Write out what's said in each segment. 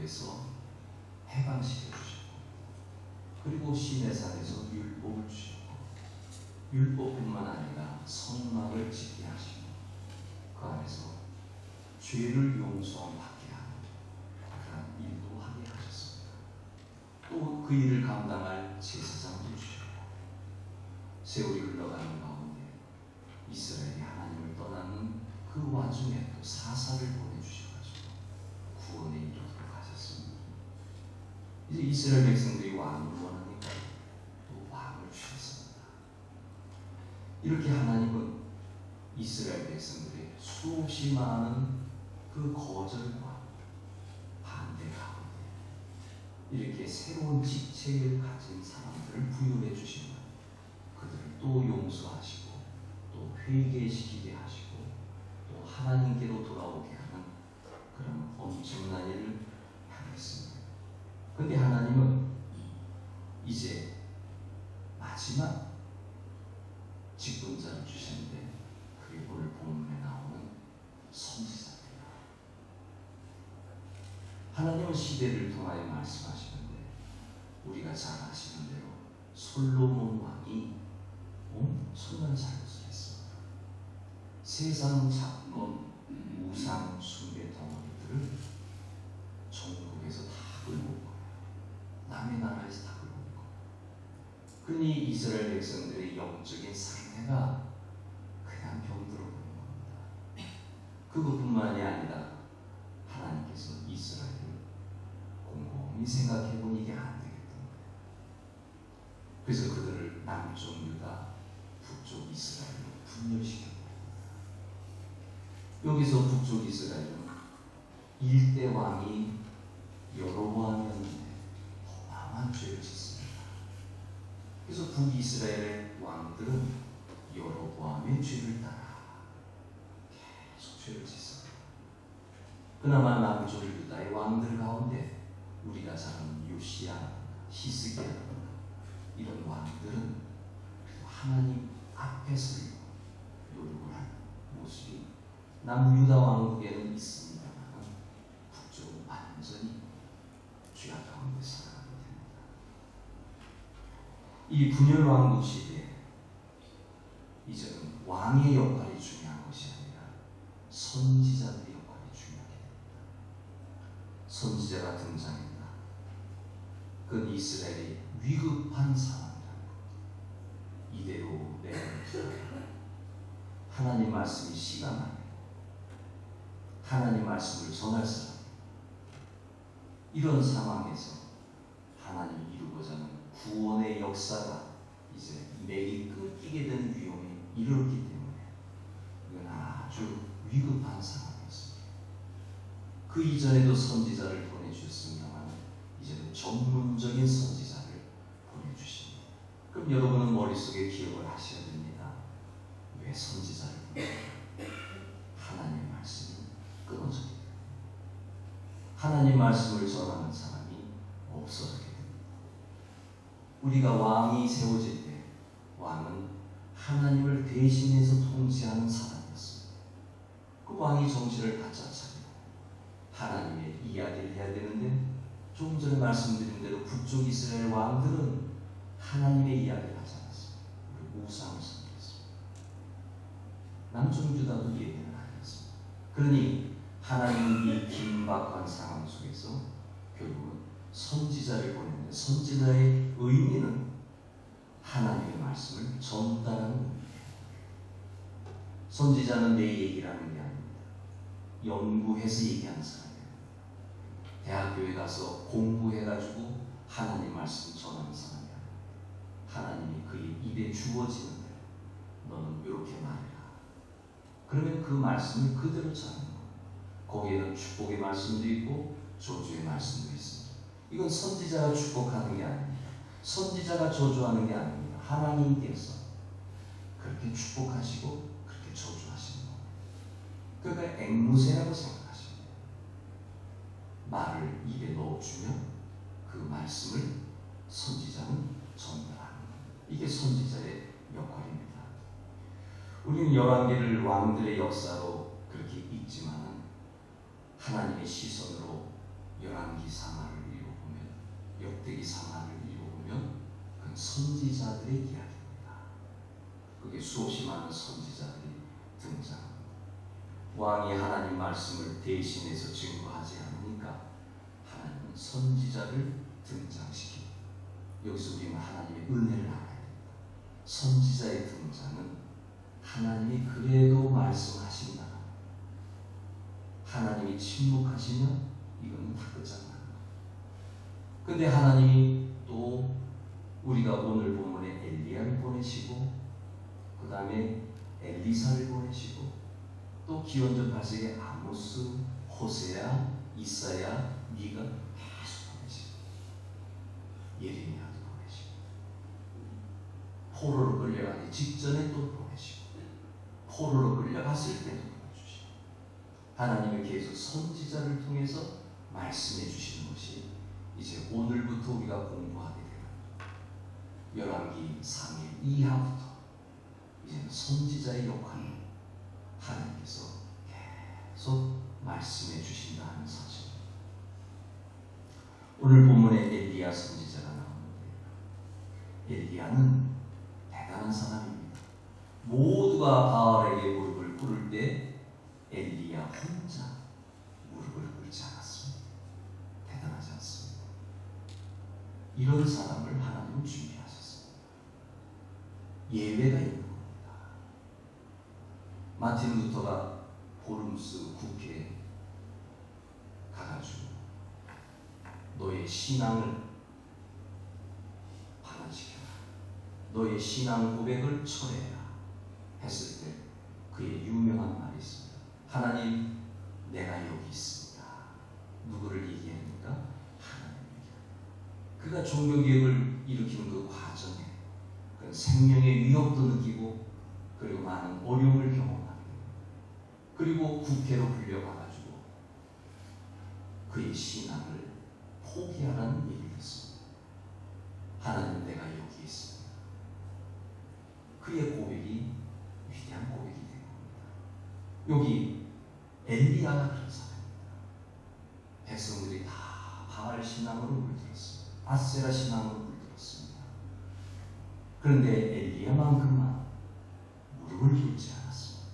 애굽에서 해방시켜 주셨고, 그리고 시내산에서 율법을 주셨고, 율법뿐만 아니라 성막을 짓게 하시고, 그 안에서 죄를 용서받게 하는 그런 일도 하게 하셨습니다. 또 그 일을 감당할 제사장도 주셨고, 세월이 흘러가는 가운데 이스라엘이 하나님을 떠나는 그 와중에 또 사사를 보내주셔가지고 구원의 이루도록 하셨습니다. 이제 이스라엘 백성들이 왕을 원하니까 또 왕을 주셨습니다. 이렇게 하나님은 이스라엘 백성들의 수없이 많은 그 거절과 반대 가운데 이렇게 새로운 직책을 가진 사람들을 부여해 주시면 그들을 또 용서하시고 또 회개시키게 하시고 또 하나님께로 돌아오게 하는 그런 엄청난 일을 하겠습니다. 그런데 하나님은 이제 마지막 직분자를 주시는데 그게 오늘 본문에 나오는 선지자입니다. 하나님은 시대를 통하여 말씀하시는데 우리가 잘 아시는 대로 솔로몬 왕이 엄청난 잘못을 했습니다. 세상 잡건 우상 숭배 덩어리들을 전국에서 다 끌고 온 거예요. 남의 나라에서 다 끌고 온 거예요. 그러니 이스라엘 백성들의 영적인 상태가 그냥 병들어 보이는 겁니다. 그것뿐만이 아니라 하나님께서 이스라엘을 곰곰이 생각해보니 이게 안 되겠던 거예요. 그래서 그들을 남쪽 유다, 북쪽 이스라엘로 분열시켰습니다. 여기서 북쪽 이스라엘은 일대 왕이 여로보암이었는데 어마어마한 죄를 짓습니다. 그래서 북이스라엘의 왕들은 여로보암의 죄를 따라 계속 죄를 짓습니다. 그나마 남쪽 유다의 왕들 가운데 우리가 잘 아는 요시야, 히스기야 이런 왕들은 하나님 앞에 서려고 노력을 하는 모습이 남유다 왕국에는 있습니다만 북쪽은 완전히 죄악 가운데 살아가게 됩니다. 이 분열 왕국 시대에 이제는 왕의 역할이 중요한 것이 아니라 선지자들의 역할이 중요하게 됩니다. 선지자가 등장합니다. 그건 이스라엘이 위급한 상황이라는 것. 이대로 내버려두면 하나님 말씀이 시간 안에 하나님 말씀을 전할 사람, 이런 상황에서 하나님이 이루고자 하는 구원의 역사가 이제 맥이 끊기게 되는 위험이 이르렀기 때문에 이건 아주 위급한 상황이었습니다. 그 이전에도 선지자를 보내주셨습니다만 이제는 전문적인 선지자를 보내주십니다. 그럼 여러분은 머릿속에 기억을 하셔야 됩니다. 왜 선지자를 보내주십니까? 하나님의 말씀이 끊어졌기 때문에 하나님 말씀을 전하는 사람이 없어졌기 때문에 우리가 왕이 세워질 때 왕은 하나님을 대신해서 통치하는 사람이었습니다. 그 왕이 정신을 바짝 차리고 하나님의 이야기를 해야 되는데 조금 전에 말씀드린 대로 북쪽 이스라엘 왕들은 하나님의 이야기를 하지 않았습니다. 우상을 섬겼습니다. 남쪽 유다도 예배를 안 했습니다. 그러니 하나님이 긴박한 상황 속에서 결국은 선지자를 보내는데 선지자의 의미는 하나님의 말씀을 전달하는 의미예요. 선지자는 내 얘기를 하는 게 아닙니다. 연구해서 얘기하는 사람이에요. 대학교에 가서 공부해가지고 하나님 말씀 전하는 사람이 아닙니다. 하나님이 그의 입에 주어지는 대로 너는 이렇게 말해라. 그러면 그 말씀을 그대로 전하는 거예요. 거기에는 축복의 말씀도 있고 저주의 말씀도 있습니다. 이건 선지자가 축복하는 게 아닙니다. 선지자가 저주하는 게 아닙니다. 하나님께서 그렇게 축복하시고 그렇게 저주하시는 겁니다. 그러니까 앵무새라고 생각하시면 돼요. 말을 입에 넣어주면 그 말씀을 선지자는 전달하는 겁니다. 이게 선지자의 역할입니다. 우리는 열왕기를 왕들의 역사로 그렇게 읽지만 하나님의 시선으로 열왕기 상하를 읽어보면, 역대기 상하를 읽어보면 그건 선지자들의 이야기입니다. 그게 수없이 많은 선지자들이 등장합니다. 왕이 하나님 말씀을 대신해서 증거하지 않으니까 하나님은 선지자를 등장시킵니다. 여기서 우리는 하나님의 은혜를 알아야 됩니다. 선지자의 등장은 하나님이 그래도 말씀하신다, 하나님이 침묵하시면 이거는 다 끝장나는 거예요. 근데 하나님이 또 우리가 오늘 본문에 엘리야를 보내시고 그 다음에 엘리사를 보내시고 또 기원전 8세기 아모스, 호세야, 이사야, 미가 계속 보내시고 예레미야도 보내시고 포로로 끌려가기 직전에 또 보내시고 포로로 끌려갔을 때도 보내주시고 하나님이 계속 선지자를 통해서 말씀해 주시는 것이 이제 오늘부터 우리가 공부하게 되는 열왕기 상일 이하부터 이제는 선지자의 역할을 하나님께서 계속 말씀해 주신다는 사실. 오늘 본문에 엘리야 선지자가 나오는데 엘리야는 대단한 사람입니다. 모두가 바알에게 무릎을 꿇을 때 엘리야 혼자 무릎을 꿇지 않았습니다. 대단하지 않습니다. 이런 사람을 하나님은 준비하셨습니다. 예외가 있는 겁니다. 마틴 루터가 호름스 국회에 가가지고 너의 신앙을 반환시켜라, 너의 신앙 고백을 철회해라 했을 때 그의 유명한 말이 있습니다. 하나님, 내가 여기 있습니다. 누구를 얘기합니까? 하나님에게. 그가 종교개혁을 일으키는 그 과정에 그 생명의 위협도 느끼고 그리고 많은 어려움을 경험하게 됩니다. 그리고 국회로 불려가가지고 그의 신앙을 포기하라는 얘기를 했습니다. 하나님, 내가 여기 있습니다. 그의 고백이 위대한 고백이 된 겁니다. 여기 엘리야가 그런 사람입니다. 백성들이 다 바알 신앙으로 물들었습니다. 아세라 신앙으로 물들었습니다. 그런데 엘리야만큼만 무릎을 꿇지 않았습니다.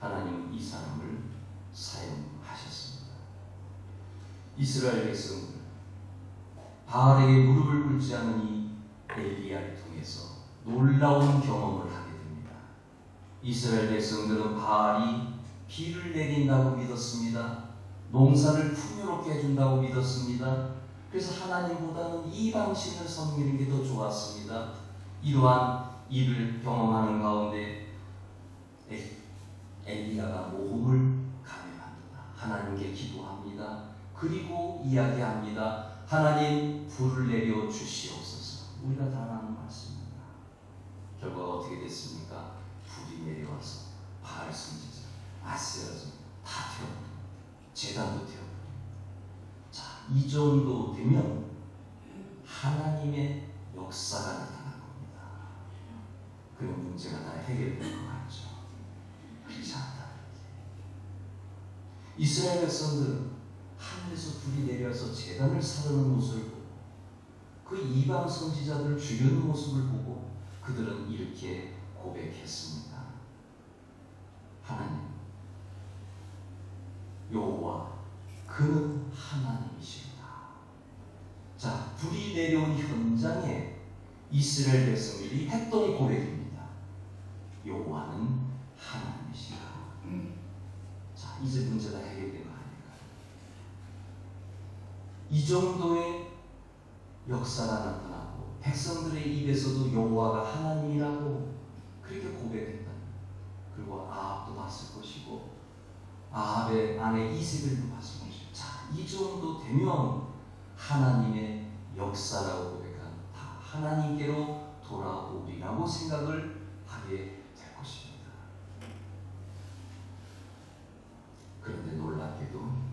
하나님은 이 사람을 사용하셨습니다. 이스라엘 백성들 바알에게 무릎을 꿇지 않은 이 엘리야를 통해서 놀라운 경험을 하게 됩니다. 이스라엘 백성들은 바알이 비를 내린다고 믿었습니다. 농사를 풍요롭게 해준다고 믿었습니다. 그래서 하나님보다는 이방신을 섬기는 게 더 좋았습니다. 이러한 일을 경험하는 가운데 엘리야가 모험을 감행합니다. 하나님께 기도합니다. 그리고 이야기합니다. 하나님, 불을 내려 주시옵소서. 우리가 다 아는 말씀입니다. 결과가 어떻게 됐습니까? 불이 내려와서 바알 선지자, 아세라 선지자 다 태워버립니다. 제단도 태워버립니다. 자, 이 정도 되면 하나님의 역사가 나타난 겁니다. 그런 문제가 다 해결된 것 같죠. 그렇지 않다. 이스라엘 백성들은 하늘에서 불이 내려서 제단을 사르는 모습을 보고 그 이방 선지자들을 죽이는 모습을 보고 그들은 이렇게 고백했습니다. 하나님, 여호와, 그는 하나님이십니다. 자, 불이 내려온 현장에 이스라엘 백성들이 했던 고백입니다. 여호와는 하나님이시다. 자, 이제 문제가 해결된 거 아닐까요? 이 정도의 역사가 나타나고 백성들의 입에서도 여호와가 하나님이라고 그렇게 고백했다. 그리고 아합도 봤을 것이고 아합의 아내 이세벨도 봤을 것이고, 자, 이 정도 되면 하나님의 역사라고 고백한 다 하나님께로 돌아오리라고 생각을 하게 될 것입니다. 그런데 놀랍게도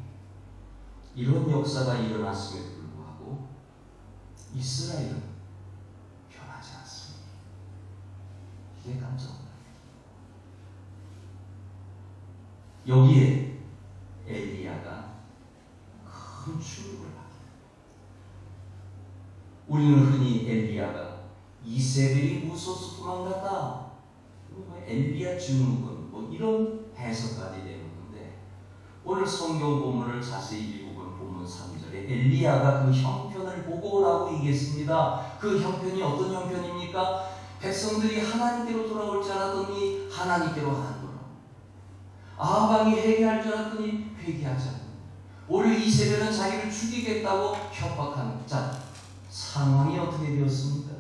이런 역사가 일어났음에도 불구하고 이스라엘은 변하지 않습니다. 이게 깜짝 놀랍니다. 여기에 엘리야가 큰 충격을 받게 됩니다. 우리는 흔히 엘리야가 이세벨이 무서워서 도망갔다, 엘리야 증후군 이런 해석까지 내놓는데, 오늘 성경 본문을 자세히 읽어보면 본문 3절에 엘리야가 그 형편을 보고라고 얘기했습니다. 그 형편이 어떤 형편입니까? 백성들이 하나님께로 돌아올 줄 알았더니 하나님께로 안 돌아오고, 아합왕이 회개할 줄 알았더니 회개하지 않는, 오히려 이세벨은 자기를 죽이겠다고 협박하는, 자, 상황이 어떻게 되었습니까?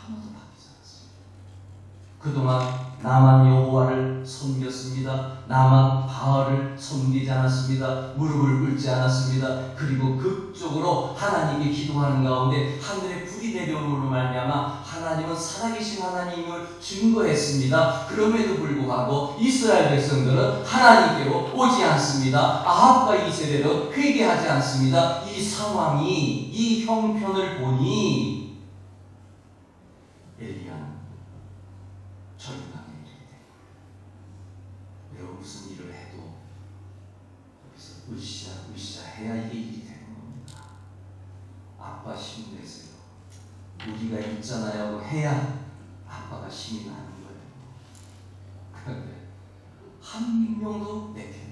아무도 바뀌지 않았습니다. 그동안 나만 여호와를 섬겼습니다. 나만 바알을 섬기지 않았습니다. 무릎을 꿇지 않았습니다. 그리고 극적으로 하나님께 기도하는 가운데 하늘에 불이 내려오므로 말미암아 하나님은 살아계신 하나님을 증거했습니다. 그럼에도 불구하고 이스라엘 백성들은 하나님께로 오지 않습니다. 아합과 이세벨은 회개하지 않습니다. 이 상황이, 이 형편을 보니 엘리야는 절망에 이르게 됩니다. 여러분, 무슨 일을 해도 여기서 으쌰 해야 이게 일이 되는 겁니다. 아빠 힘내세요, 우리가 있잖아요 해야 아빠가 힘이 나는 거예요. 그런데 한 명도 내팽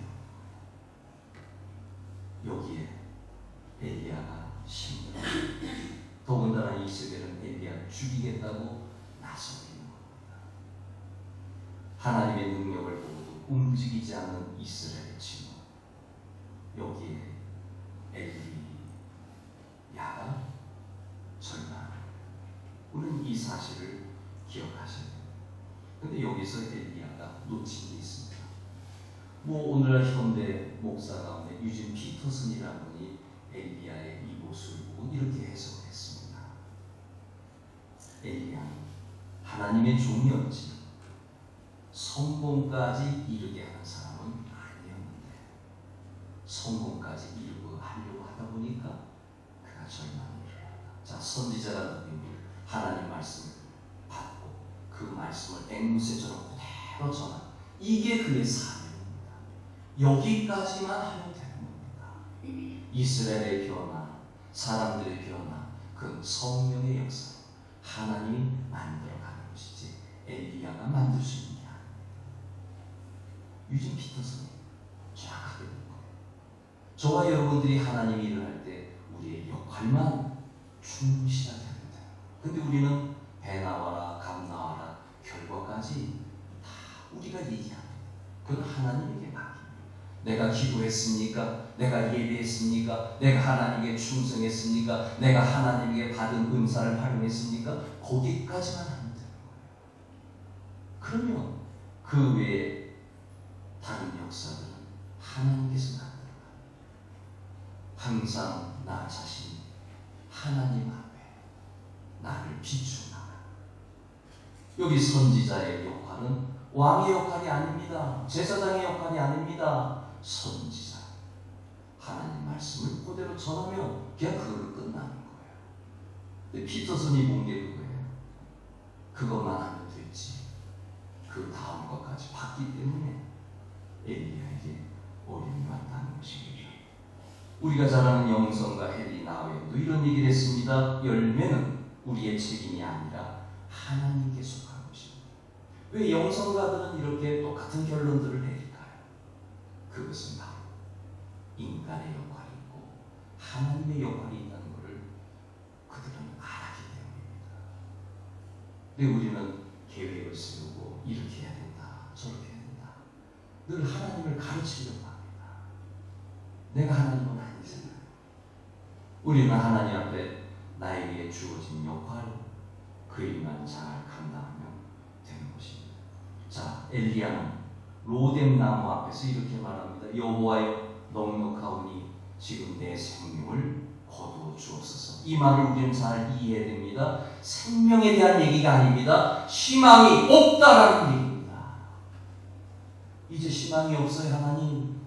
여기에 엘리야가 힘들어. 더군다나 이세벨은 엘리야를 죽이겠다고 나서는 겁니다. 하나님의 능력을 보고도 움직이지 않는 이스라엘의 친구, 여기에 엘리야가 절망. 우리는 이 사실을 기억하셔야 됩니다. 근데 여기서 엘리야가 놓친 게 있습니다. 오늘날 현대 목사 가운데 유진 피터슨이라는 분이 엘리야의 이 모습을 보고 이렇게 해석했습니다. 엘리야는 하나님의 종이었지 성공까지 이르게 하는 사람은 아니었는데, 성공까지 이루고 하려고 하다 보니까 그가 절망을 일어났다. 자, 선지자가 누구니? 하나님 말씀을 받고 그 말씀을 앵무새처럼 그대로 전한, 이게 그의 사명입니다. 여기까지만 하면 되는 겁니다. 이스라엘의 변화, 사람들의 변화, 그 성령의 역사, 하나님이 만들어가는 것이지 엘리야가 만들 수 있는 게 아닙니다. 유진 피터슨이 정확하게 본 거예요. 저와 여러분들이 하나님이 일을 할 때 우리의 역할만 충실하게 하면 돼요. 근데 우리는 배 나와라, 감 나와라, 결과까지 다 우리가 얘기합니다. 그건 하나님에게 맡깁니다. 내가 기도했습니까? 내가 예배했습니까? 내가 하나님께 충성했습니까? 내가 하나님에게 받은 은사를 활용했습니까? 거기까지만 하면 되는 거예요. 그러면 그 외에 다른 역사들은 하나님께서 만들어갑니다. 항상 나 자신이 하나님 앞에 나를 비추나. 여기 선지자의 역할은 왕의 역할이 아닙니다. 제사장의 역할이 아닙니다. 선지자. 하나님 말씀을 그대로 전하면 그냥 그걸로 끝나는 거예요. 근데 피터슨이 본 게 그거예요. 그것만 하면 됐지, 그 다음 것까지 봤기 때문에 엘리야에게 어려움이 왔다는 것입니다. 우리가 잘 아는 영성가 헨리 나우엔도 이런 얘기를 했습니다. 열매는 우리의 책임이 아니라 하나님께 속한 것입니다. 왜 영성가들은 이렇게 똑같은 결론들을 내릴까요? 그것은 바로 인간의 역할이 있고 하나님의 역할이 있다는 것을 그들은 알았기 때문입니다. 근데 우리는 계획을 세우고 이렇게 해야 된다, 저렇게 해야 된다, 늘 하나님을 가르치려고 합니다. 내가 하나님은 아니잖아요. 우리는 하나님 앞에 나에게 주어진 역할, 그 일만 잘 감당하면 되는 것입니다. 자, 엘리야는 로뎀 나무 앞에서 이렇게 말합니다. 여호와여, 넉넉하오니 지금 내 생명을 거두어 주옵소서. 이 말을 우리는 잘 이해해야 됩니다. 생명에 대한 얘기가 아닙니다. 희망이 없다라는 얘기입니다. 이제 희망이 없어요, 하나님.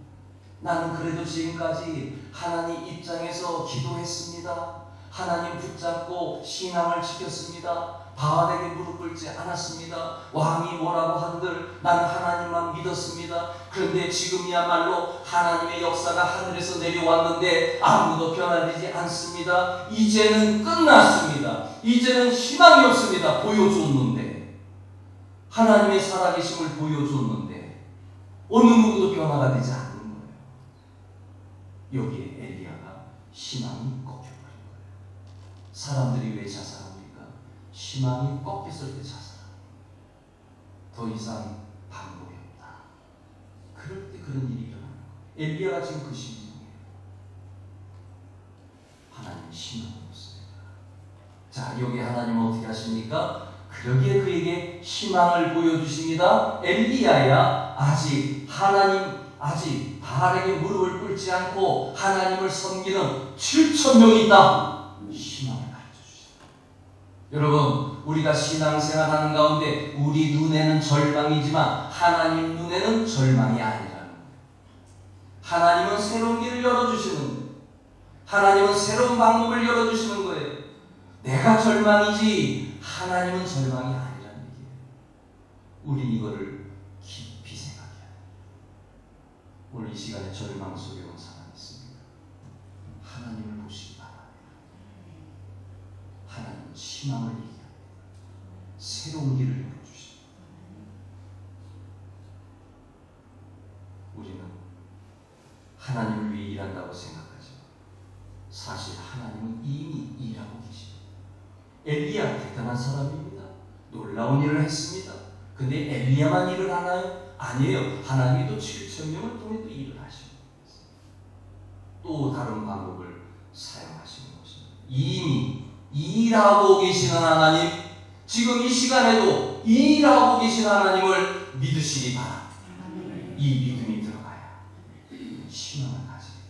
나는 그래도 지금까지 하나님 입장에서 기도했습니다. 하나님 붙잡고 신앙을 지켰습니다. 바알에게 무릎 꿇지 않았습니다. 왕이 뭐라고 한들 난 하나님만 믿었습니다. 그런데 지금이야말로 하나님의 역사가 하늘에서 내려왔는데 아무도 변화되지 않습니다. 이제는 끝났습니다. 이제는 희망이 없습니다. 보여줬는데, 하나님의 살아계심을 보여줬는데 어느 누구도 변화가 되지 않는 거예요. 여기에 엘리야가 희망이 꺾여버린 거예요. 사람들이 왜 자살합니까? 희망이 꺾였을 때 자살합니다. 더 이상 방법이 없다. 그럴 때 그런 일이 일어나는 거예요. 엘리야가 지금 그 심정이에요. 하나님 희망이 없습니다. 자, 여기 하나님은 어떻게 하십니까? 그러기에 그에게 희망을 보여주십니다. 엘리야야, 아직 바알에게 무릎을 꿇지 않고 하나님을 섬기는 7,000명이 있다. 희망을 가르쳐 주십니다. 여러분, 우리가 신앙생활하는 가운데 우리 눈에는 절망이지만 하나님 눈에는 절망이 아니라는 거예요. 하나님은 새로운 길을 열어주시는 거예요. 하나님은 새로운 방법을 열어주시는 거예요. 내가 절망이지 하나님은 절망이 아니라는 얘기예요. 우리 이거를 깊이 생각해야 돼요. 오늘 이 시간에 절망 속에 온 사람이 있습니까? 하나님을 보시기 바랍니다. 하나님은 희망을 얘기합니다. 새로운 길을 열어주십니다. 우리는 하나님을 위해 일한다고 생각하지만 사실 하나님은 이미 일하고 계십니다. 엘리야 대단한 사람입니다. 놀라운 일을 했습니다. 근데 엘리야만 일을 하나요? 아니에요. 하나님이 또 7,000명을 통해 또 일을 하시는 거예요. 또 다른 방법을 사용하시는 것입니다. 이미 일하고 계시는 하나님, 지금 이 시간에도 일하고 계신 하나님을 믿으시기 바랍니다. 이 믿음이 들어가야 희망을 가지게 돼요.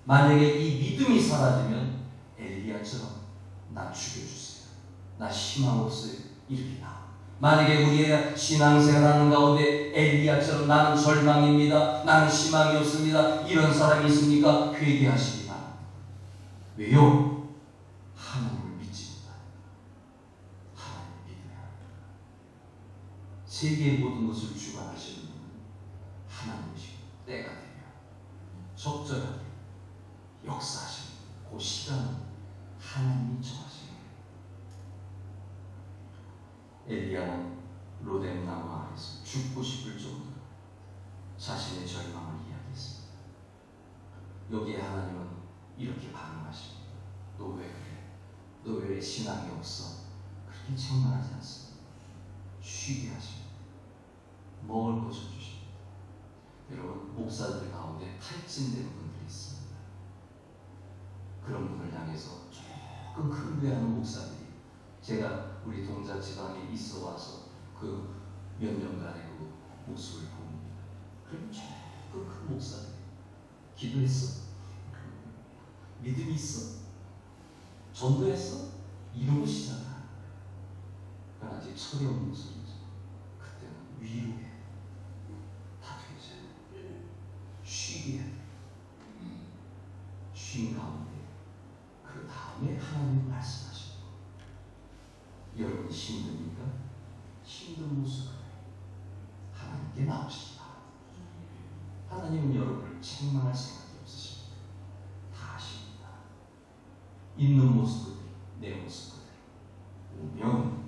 만약에 이 믿음이 사라지면 엘리야처럼 나 죽여주세요, 나 희망 없어요, 이렇게 나옵니다. 만약에 우리의 신앙생활하는 가운데 엘리야처럼 나는 절망입니다, 나는 희망이 없습니다, 이런 사람이 있습니까? 회개하시기 바랍니다. 왜요? 하나님을 믿지 못하니까. 하나님을 믿어야 합니다. 세계의 모든 것을 주관하시는 분은 하나님이시고, 때가 되면 적절하게 역사하시는 그 시간은 하나님이 정하시는 거예요. 엘리야는 로뎀 나무 아래서 죽고 싶을 정도로 자신의 절망을 이야기했습니다. 여기에 하나님은 이렇게 반응하십니다. 너 왜 그래? 너 왜 신앙이 없어? 그렇게 책망하지 않습니다. 쉬게 하십니다. 먹을 것을 주십니다. 여러분, 목사들 가운데 탈진된 분들이 있습니다. 그런 분을 향해서 조금 흥분하는 목사들이, 제가 우리 동작 지방에 있어 와서 그 몇 년간의 그 모습을 봅니다. 그럼 조금 큰 목사들이 기도했어? 믿음이 있어? 전도했어? 이런 것이잖아. 그건 아직 철이 없는 소리죠. 그때는 위로해, 다독여줘야 돼, 쉬게 해. 쉰 가운데 그 다음에 하나님이 말씀하시고, 여러분이 힘듭니까? 힘든 모습을 하나님께 나오시기 바랍니다. 하나님은 여러분을 책망할 생각이 없으십니다. 다 아십니다. 있는 모습 그대로, 내 모습 그대로 오면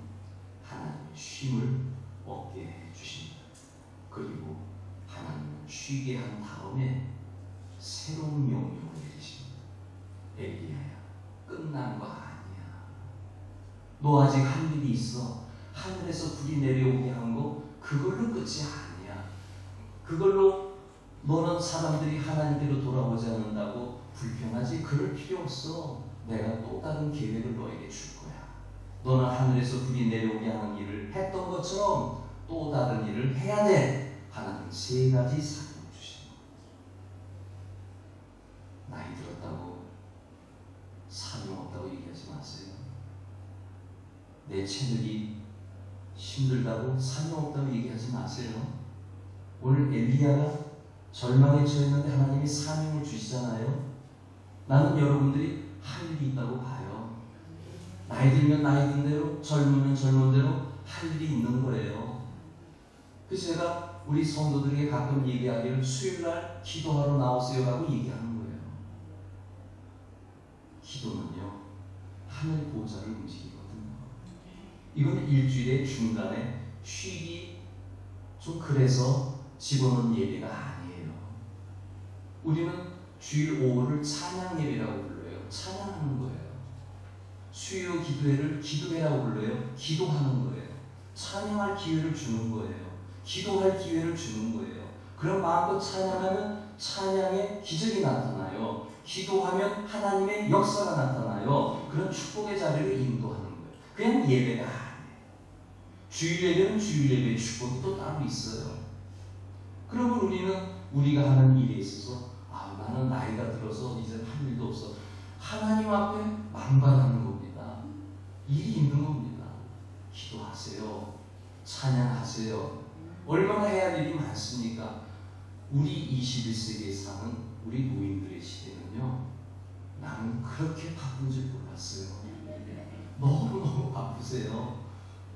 하나님의 쉼을 얻게 해주십니다. 그리고 하나님은 쉬게 한 다음에 새로운 명령을 내리십니다. 엘리야야, 끝난 거 아니야. 너 아직 할 일이 있어. 하늘에서 불이 내려오게 한 거 그걸로 끝이 아니야. 그걸로 너는 사람들이 하나님께로 돌아오지 않는다고 불평하지? 그럴 필요 없어. 내가 또 다른 계획을 너에게 줄 거야. 너는 하늘에서 불이 내려오게 하는 일을 했던 것처럼 또 다른 일을 해야 돼. 하나님 세 가지 사명을 주십니다. 나이 들었다고 사명 없다고 얘기하지 마세요. 내 체력이 힘들다고 사명 없다고 얘기하지 마세요. 오늘 엘리야가 절망에 처했는데 하나님이 사명을 주시잖아요. 나는 여러분들이 할 일이 있다고 봐요. 나이 들면 나이 든 대로, 젊으면 젊은 대로 할 일이 있는 거예요. 그래서 제가 우리 성도들에게 가끔 얘기하기를 수요일날 기도하러 나오세요라고 얘기하는 거예요. 기도는요, 하늘 보좌를 움직이거든요. 이건 일주일의 중간에 쉬기 좀 그래서 집어넣은 예배가 아니에요. 우리는 주일 오후를 찬양 예배라고 불러요. 찬양하는 거예요. 수요 기도회를 기도회라고 불러요. 기도하는 거예요. 찬양할 기회를 주는 거예요. 기도할 기회를 주는 거예요. 그럼 마음껏 찬양하면 찬양의 기적이 나타나요. 기도하면 하나님의 역사가 나타나요. 그런 축복의 자리를 인도하는 거예요. 그냥 예배가 아니에요. 주일 예배는 주일 예배의 축복이 또 따로 있어요. 그러면 우리는 우리가 하는 일에 있어서 나는 나이가 들어서 이제 할 일도 없어. 하나님 앞에 만반하는 겁니다. 일이 있는 겁니다. 기도하세요. 찬양하세요. 얼마나 해야 할 일이 많습니까? 우리 21세기에 사는 우리 노인들의 시대는요, 나는 그렇게 바쁜 줄 몰랐어요. 너무너무 바쁘세요.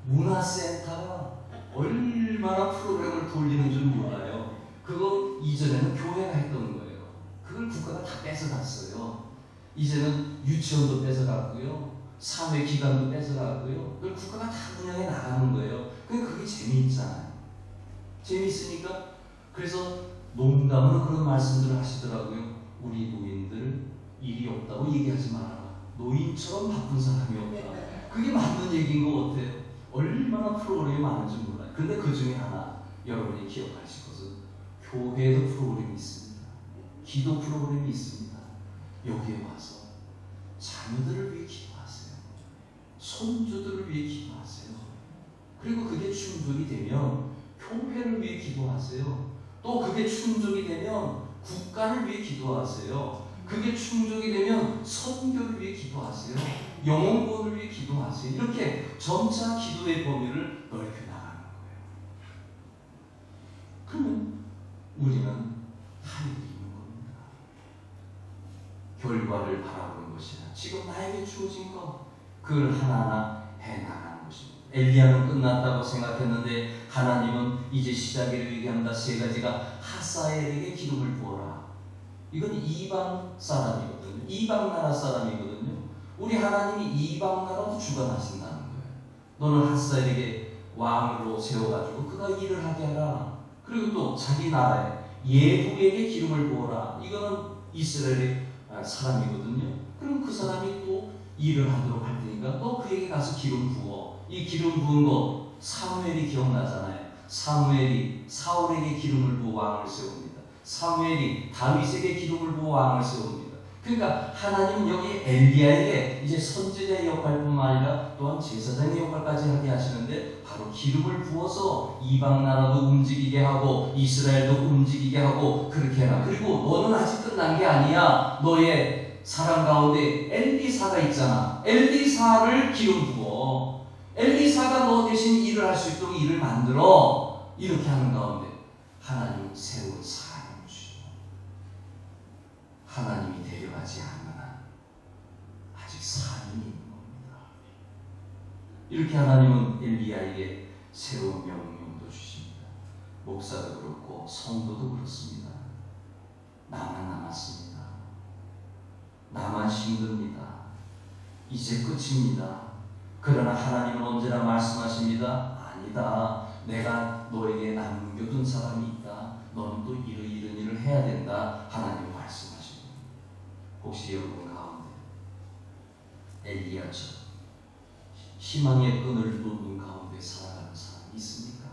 문화센터가 얼마나 프로그램을 돌리는 줄 몰라요. 그거 이전에는 교회가 했던 거예요. 그걸 국가가 다 뺏어갔어요. 이제는 유치원도 뺏어갔고요, 사회기관도 뺏어갔고요, 그걸 국가가 다 운영해 나가는 거예요. 그게 재미있잖아요. 재미있으니까 그래서 농담으로 그런 말씀들을 하시더라고요. 우리 노인들 일이 없다고 얘기하지 말아라. 노인처럼 바쁜 사람이 없다. 그게 맞는 얘기인 것 같아요. 얼마나 프로그램이 많은지 몰라요. 근데 그 중에 하나 여러분이 기억하실 것은 교회에도 프로그램이 있습니다. 기도 프로그램이 있습니다. 여기에 와서 자녀들을 위해 기도하세요. 손주들을 위해 기도하세요. 그리고 그게 충족이 되면 교회를 위해 기도하세요. 또 그게 충족이 되면 국가를 위해 기도하세요. 그게 충족이 되면 선교를 위해 기도하세요. 영혼구원을 위해 기도하세요. 이렇게 점차 기도의 범위를 넓혀 나가는 거예요. 그러면 우리는 할 일이 있는 겁니다. 결과를 바라보는 것이나 지금 나에게 주어진 것, 그걸 하나하나 해나가는 것입니다. 엘리야는 끝났다고 생각했는데 하나님은 이제 시작을 얘기합니다. 세 가지가 하사엘에게 기름을 부어라. 이건 이방 사람이거든요. 이방 나라 사람이거든요. 우리 하나님이 이방 나라도 주관하신다는 거예요. 너는 하사엘에게 왕으로 세워가지고 그가 일을 하게 하라. 그리고 또 자기 나라에 예후에게 기름을 부어라. 이거는 이스라엘의 사람이거든요. 그럼 그 사람이 또 일을 하도록 할 테니까 또 그에게 가서 기름 부어. 이 기름 부은 거 사무엘이 기억나잖아요. 사무엘이 사울에게 기름을 부어 왕을 세웁니다. 사무엘이 다윗에게 기름을 부어 왕을 세웁니다. 그러니까 하나님은 여기 엘리야에게 이제 선지자의 역할뿐만 아니라 또한 제사장의 역할까지 하게 하시는데 바로 기름을 부어서 이방 나라도 움직이게 하고 이스라엘도 움직이게 하고 그렇게 해라. 그리고 너는 아직 끝난 게 아니야. 너의 사람 가운데 엘리사가 있잖아. 엘리사를 기름 부어. 엘리사가 너 대신 일을 할 수 있도록 일을 만들어. 이렇게 하는 가운데 하나님은 새로운 사람을 주시고 하나님이 데려가지 않는 한 아직 사명이 있는 겁니다. 이렇게 하나님은 엘리야에게 새로운 명령도 주십니다. 목사도 그렇고 성도도 그렇습니다. 나만 남았습니다. 나만 힘듭니다. 이제 끝입니다. 그러나 하나님은 언제나 말씀하십니다. 아니다. 내가 너에게 남겨둔 사람이 있다. 너는 또 이런 일을 해야 된다. 하나님 말씀하십니다. 혹시 여러분 가운데 엘리야처럼 희망의 끈을 놓는 가운데 살아가는 사람이 있습니까?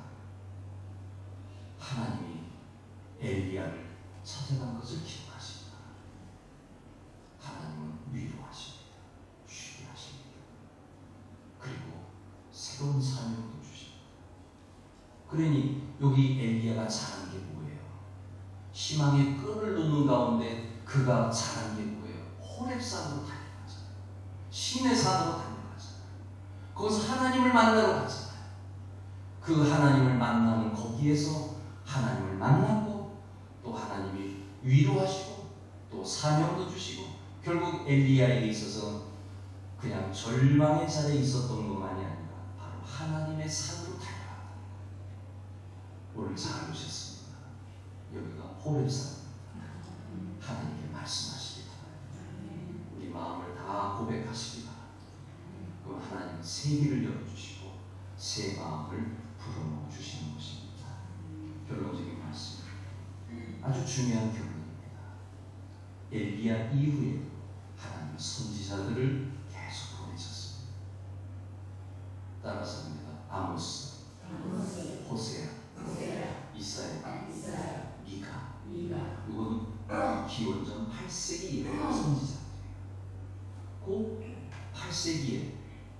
하나님이 엘리야를 찾아간 것을 기억하십니다. 하나님은 위로하십니다. 쉬게 하십니다. 그리고 새로운 사명도 주십니다. 그러니 여기 엘리야가 잘한 게 뭐예요? 희망의 끈을 놓는 가운데 그가 잘한 게 뭐예요? 호렙산으로 달려가잖아요. 신의 산으로 달려가잖아요. 거기서 하나님을 만나러 가잖아요. 그 하나님을 만나는 거기에서 하나님을 만나고 또 하나님이 위로하시고 또 사명도 주시고 결국 엘리야에게 있어서 그냥 절망의 자리에 있었던 것만이 아니라 바로 하나님의 산으로 달려갔다. 오늘 잘 보셨습니다. 여기가 호렙산. 하나님께 말씀하시기 바랍니다. 우리 마음을 다 고백하시기 바랍니다. 그럼 하나님은 새 길을 열어주시고 새 마음을 불어넣어 주시는 것입니다. 결론적인 말씀, 아주 중요한 결론입니다. 엘리야 이후에 하나님은 선지자들을 계속 보내셨습니다. 따라서 합니다. 아모스, 호세아, 이사야, 미가. 이거는 기원전 8세기 예배의 선지자들이에요. 그 8세기에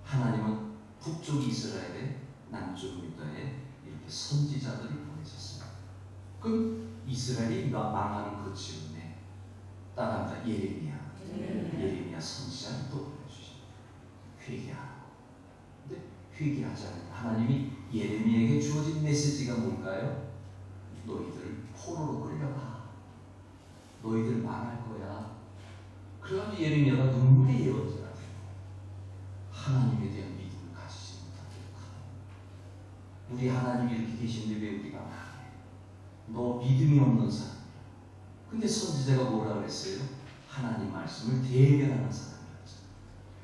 하나님은 북쪽 이스라엘의 남쪽 유다에 이렇게 선지자들을 보내셨어요. 그럼 이스라엘이 망하는 그 즈음에 따라합니다. 예레미야 선지자를 또 보내주십니다. 회개하라고. 근데 회개하지 않는 하나님이 예레미야에게 주어진 메시지가 뭘까요? 너희들 포로로 끌려가. 너희들 망할 거야. 그래가지고 예레미야가 눈물의 예언자가 돼요. 하나님에 대한 믿음을 가지지 못하도록 하나님. 우리 하나님이 이렇게 계신데 왜 우리가 망해? 너 믿음이 없는 사람이야. 근데 선지자가 뭐라 그랬어요? 하나님 말씀을 대변하는 사람이었죠.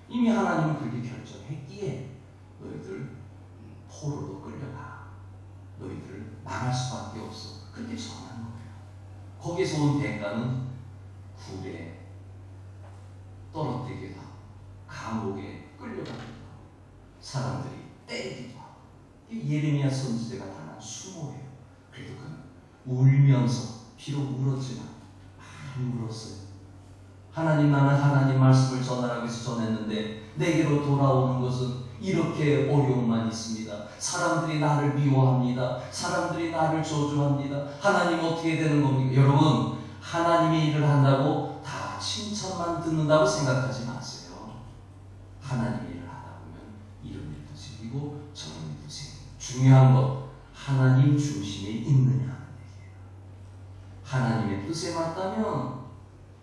이미 하나님은 그렇게 결정했기에 너희들 포로로 끌려가. 너희들 망할 수밖에 없어. 그렇게 전하는 거예요. 거기서 온 대가는 굴에 떨어뜨리기도 하고 감옥에 끌려가기도 하고 사람들이 때리기도 하고. 예레미야 선지자가 당한 수모예요. 그래도 그는 울면서 비록 울었지만 많이 울었어요. 하나님, 나는 하나님 말씀을 전하라고 해서 전했는데 내게로 돌아오는 것은 이렇게 어려움만 있습니다. 사람들이 나를 미워합니다. 사람들이 나를 저주합니다. 하나님 어떻게 되는 겁니까? 여러분, 하나님의 일을 한다고 다 칭찬만 듣는다고 생각하지 마세요. 하나님의 일을 하다 보면 이런 일도 생기고 저런 일도 생기고, 중요한 것, 하나님 중심에 있느냐 하는 얘기예요. 하나님의 뜻에 맞다면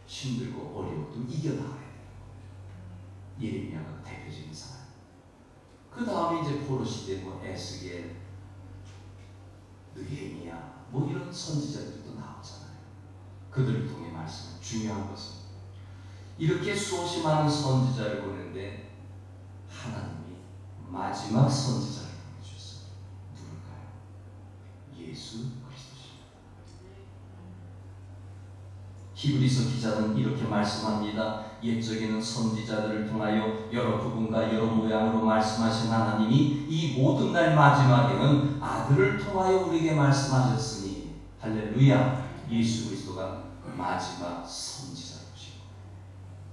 힘들고 어려워도 이겨나가야 돼요. 예레미야가 대표적인 사람. 그 다음에 이제 포로 시대 에스겔, 느헤미야 이런 선지자들도 나오잖아요. 그들을 통해 말씀은 중요한 것은 이렇게 수없이 많은 선지자를 보내는데 하나님이 마지막 선지자를 보내주셨어요. 누굴까요? 예수 그리스도십니다. 히브리서 기자는 이렇게 말씀합니다. 옛적에는 선지자들을 통하여 여러 부분과 여러 모양으로 말씀하신 하나님이 이 모든 날 마지막에는 아들을 통하여 우리에게 말씀하셨으니, 할렐루야, 예수 그리스도가 마지막 선지자이신 거예요.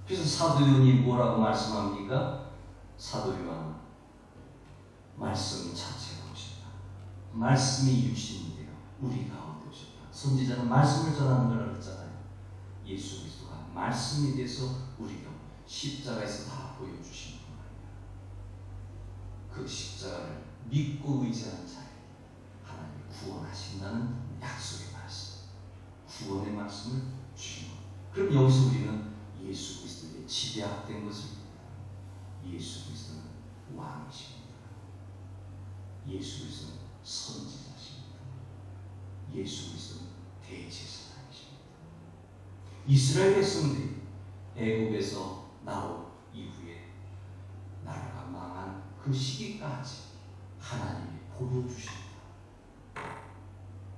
그래서 사도 요한이 뭐라고 말씀합니까? 사도 요한은 말씀 자체가 오셨다. 말씀이 육신이 되어 우리 가운데 오셨다. 선지자는 말씀을 전하는 걸 했잖아요. 예수 그리스도가 말씀이 돼서 우리가 십자가에서 다 보여주신 거예요. 그 십자가를 믿고 의지하는 자에게 하나님이 구원하신다는 약속의 말씀, 구원의 말씀을 주신 거예요. 그럼 여기서 우리는 예수 그리스도의 집약된 것을 봅니다. 예수 그리스도는 왕이십니다. 예수 그리스도는 선지자십니다. 예수 그리스도는 대제사장이십니다. 이스라엘 백성들이 애굽에서 나온 이후에 나라가 망한 그 시기까지 하나님이 보여주신다.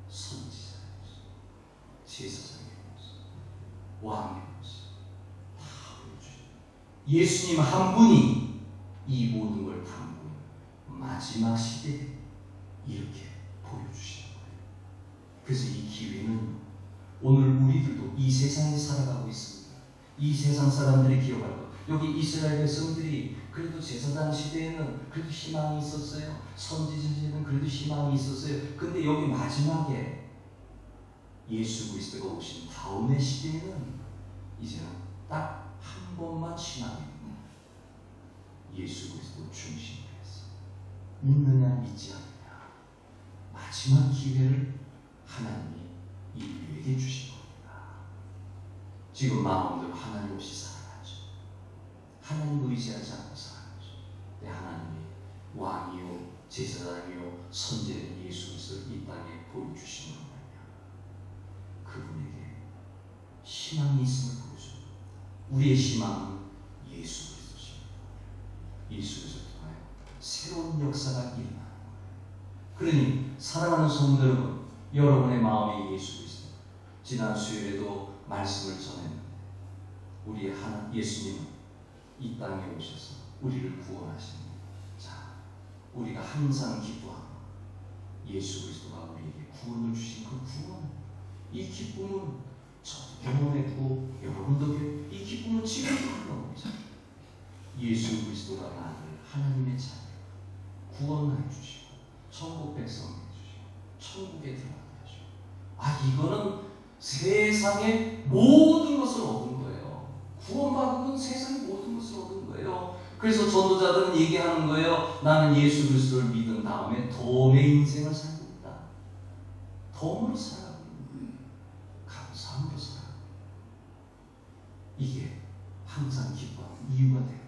선지자의 모습, 제사장의 모습, 왕의 모습 다 보여주신다. 예수님 한 분이 이 모든 걸 담고 마지막 시대에 이렇게 보여주시는 거예요. 그래서 이 기회는 오늘 우리들도 이 세상에 살아가고 있습니다. 이 세상 사람들이 기억할 것. 여기 이스라엘 백성들이 그래도 제사장 시대에는 그래도 희망이 있었어요. 선지자 시대에는 그래도 희망이 있었어요. 근데 여기 마지막에 예수 그리스도가 오신 다음의 시대에는 이제는 딱 한 번만 신앙입니다. 예수 그리스도 중심으로 해서 믿느냐 믿지 않느냐, 마지막 기회를 하나님이 인류에게 주신 겁니다. 지금 마음대로 하나님 없이 살아가죠. 하나님 의지하지 않고 살아가죠. 내 하나님이 왕이요 제사장이요 선제된 예수 그리스도를 이 땅에 보여주시는 거냐. 그분에게 희망이 있음을 보여줘. 우리의 희망은 예수 그리스도십니다. 예수 그리스도를 통하여 새로운 역사가 일어나는 거예요. 그러니 사랑하는 성도 여러분, 여러분의 마음에 예수 그리스도, 지난 수요일에도 말씀을 전했는데 우리의 예수님은 이 땅에 오셔서 우리를 구원하십니다. 자, 우리가 항상 기도하고 예수 그리스도가 우리에게 구원을 주신 그 구원, 이 기쁨은 저도 경험했고 여러분도 이 기쁨은 지금도 흘러옵니다. 예수 그리스도가 나를 하나님의 자녀 구원해 주시고 천국 백성 해 주시고 천국에 들어가게 하시고, 이거는 세상의 모든 것을 얻은 거예요. 구원받은 건 세상의 모든 것을 얻은 거예요. 그래서 전도자들은 얘기하는 거예요. 나는 예수 그리스도를 믿은 다음에 덤의 인생을 살고 있다. 덤으로 살아가고 있는 거예요. 감사함으로 살아가고. 이게 항상 기뻐하는 이유가 되고,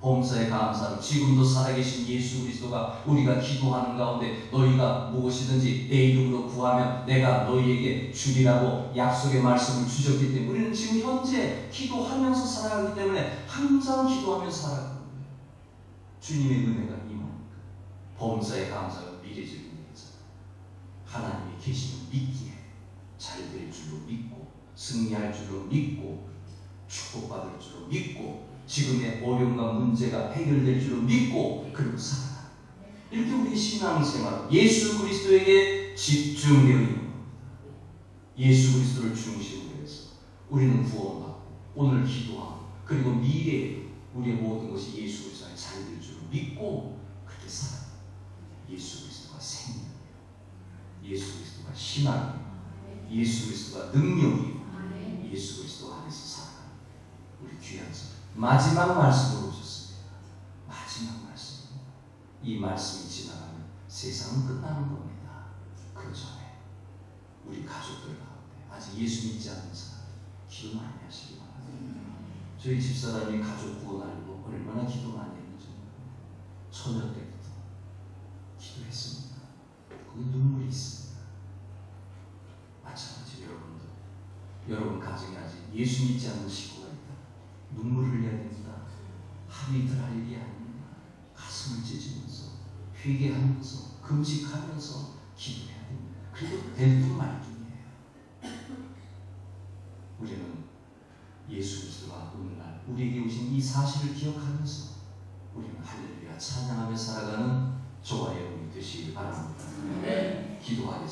범사에 감사하고 지금도 살아계신 예수 그리스도가 우리가 기도하는 가운데 너희가 무엇이든지 내 이름으로 구하면 내가 너희에게 주리라고 약속의 말씀을 주셨기 때문에 우리는 지금 현재 기도하면서 살아가기 때문에 항상 기도하면서 살아가는 거예요. 주님의 은혜가 임하니까 범사에 감사하고 미래적인 얘기잖아요. 하나님이 계시는 믿기에 잘 될 줄로 믿고 승리할 줄로 믿고 축복받을 줄로 믿고 지금의 어려움과 문제가 해결될 줄로 믿고 그리고 살아가는 거예요. 이렇게 우리 신앙생활 예수 그리스도에게 집중되어 있는 겁니다. 예수 그리스도를 중심으로 해서 우리는 구원받고 오늘 기도하고 그리고 미래에 우리의 모든 것이 예수 그리스도에 잘 될 줄로 믿고 그렇게 살아가요. 예수 그리스도가 생명이에요. 예수 그리스도가 신앙이에요. 예수 그리스도가 능력이에요. 예수 그리스도 안에서 살아가는 우리 귀한 성 마지막 말씀으로 오셨습니다. 마지막 말씀. 이 말씀이 지나가면 세상은 끝나는 겁니다. 그 전에 우리 가족들 가운데 아직 예수 믿지 않는 사람 기도 많이 하시기 바랍니다. 저희 집사람이 가족 구원하려고 얼마나 기도 많이 했는지 처녀 때부터 기도했습니다. 거기 눈물이 있습니다. 마찬가지 여러분 가정에 아직 예수 믿지 않는 식구가 있다. 눈물을 흘려야 됩니다. 하루 이틀 할 일이 아닙니다. 가슴을 찢으면서 회개하면서 금식하면서 기도해야 됩니다. 그리고 될 뿐 말 뿐이에요. 우리는 예수 그리스도가 오늘날 우리에게 오신 이 사실을 기억하면서 우리는 할렐루야 찬양하며 살아가는 저와 여러분이 되시길 바랍니다. 기도하겠습니다.